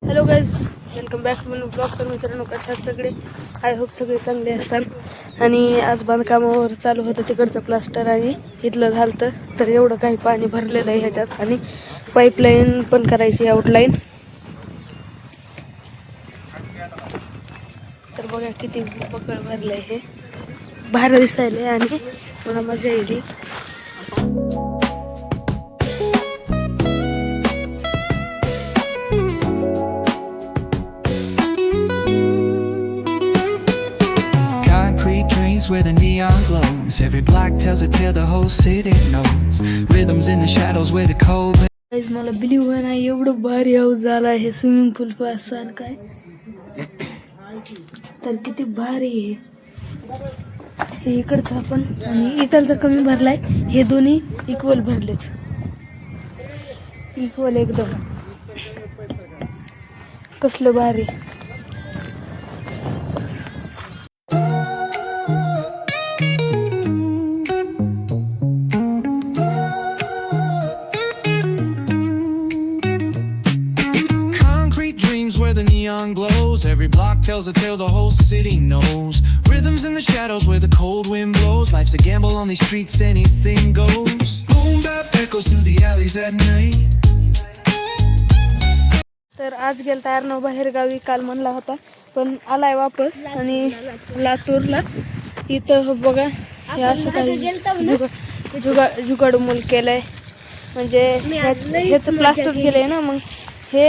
Hello guys, welcome back to my blog. तर मित्रांनो, कशा आहात सगळे? आय होप सगळे चांगले असाल. आणि आज बांधकामावर चालू होतं तिकडचं प्लास्टर आणि इथलं झालं तर एवढं काही पाणी भरलेलं आहे ह्याच्यात. आणि पाईपलाईन पण करायची, आउटलाईन. तर बघा किती बकळ भरलंय, हे भारी दिसायले आणि मला मजा येईल. Where the neon glows, every block tells a tale the whole city knows. Rhythms in the shadows where the cold. Guys, मला बिलीव्ह व्हाय नाही, एवढं भारी हाऊस झाला हे स्विमिंग पूल पासून काय. तर किती भारी आहे हे. इकडचं आपण आणि इकडचा कमी भरलाय, हे दोन्ही इक्वल भरलेत, इक्वल एकदम. कसलं भारी. Where the neon glows, every block tells a tale the whole city knows. Rhythms in the shadows where the cold wind blows. Life's a gamble on these streets, anything goes. Boom bap echoes through the alleys at night. तर आज गेलता अर्णव बाहेर गावी, काल म्हणला होता, पण आलाय वापस. आणि लातूरला इथं बघा हे असं काही जुगाडूमूल केलंय. म्हणजे ह्याचं प्लास्टर केलंय ना, मग हे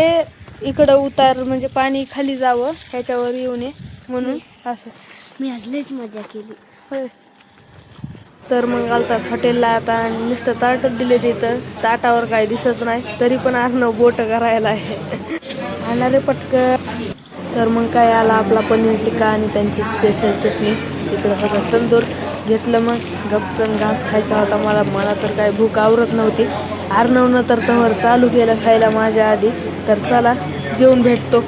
इकडं उतार म्हणजे पाणी खाली जावं ह्याच्यावर येऊ नये म्हणून असं. मी आज लयच मजा केली. होय. तर मग आलतात हॉटेलला आता, आणि नुसतं ताटच दिले तिथं, ताटावर काय दिसत नाही, तरी पण अर्णव बोट करायला आहे. आला रे पटकन. तर मग काय आला आपला पनीर टिक्का आणि त्यांची स्पेशल चटणी. इकडं सगळं तंदूर घेतलं. मग गपकन घास खायचा होता मला तर काय भूक आवरत नव्हती. अर्णवनं तर तवर चालू केलं खायला माझ्या आधी. तर चला जेवून भेटतो.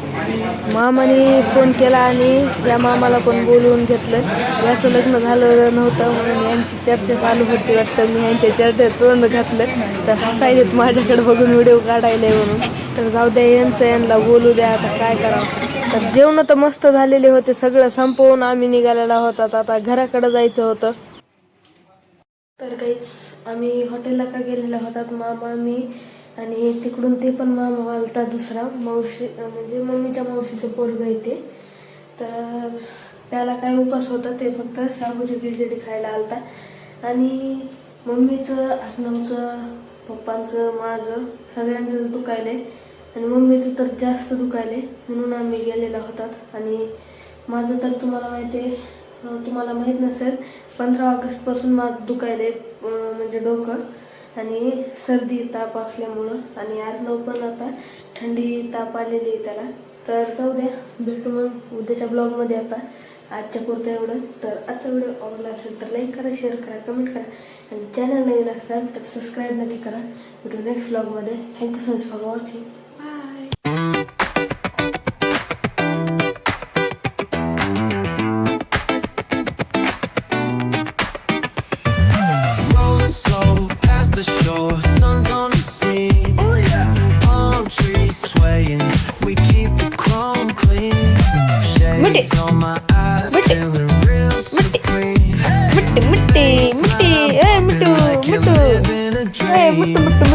मामाने फोन केला आणि या मामाला पण बोलवून घेतलं. याचं लग्न झालं नव्हतं म्हणून यांची चर्चा चालू होती वाटतं. मी यांच्या चर्चेत तोंड घातलं तर हसायलेत माझ्याकडे बघून व्हिडिओ काढायला म्हणून. तर जाऊ द्या, यांना बोलू द्या, आता काय करावं. तर जेवण तर मस्त झालेले होते, सगळं संपवून आम्ही निघालेला होता. आता घराकडे जायचं होतं. तर काहीच आम्ही हॉटेलला का गेलेला होतात, मामा, मी आणि तिकडून ते पण मामा आलता दुसरा, मावशी म्हणजे मम्मीच्या मावशीचं पोरगं आहे ते. तर त्याला काय उपास होता, ते फक्त शाबूची खिचडी खायला आलता. आणि मम्मीचं, अर्णवचं, पप्पांचं, माझं सगळ्यांचं दुखायलं आहे. आणि मम्मीचं तर जास्त दुखायले म्हणून आम्ही गेलेला होतात. आणि माझं तर तुम्हाला माहिती आहे, तुम्हाला माहीत नसेल, 15 ऑगस्टपासून माझं दुखायले म्हणजे डोकं आणि सर्दी ताप असल्यामुळं. आणि अर्णव पण आता थंडी ताप आलेली आहे त्याला. तर जाऊ द्या, भेटू मग उद्याच्या ब्लॉगमध्ये. आता आजच्या पुरतं एवढंच. तर आजचा व्हिडिओ आवडला असेल तर लाईक करा, शेअर करा, कमेंट करा. आणि चॅनल नवीन असाल तर सबस्क्राईब नक्की करा. भेटू नेक्स्ट ब्लॉगमध्ये. Thank you so much for watching. Mittu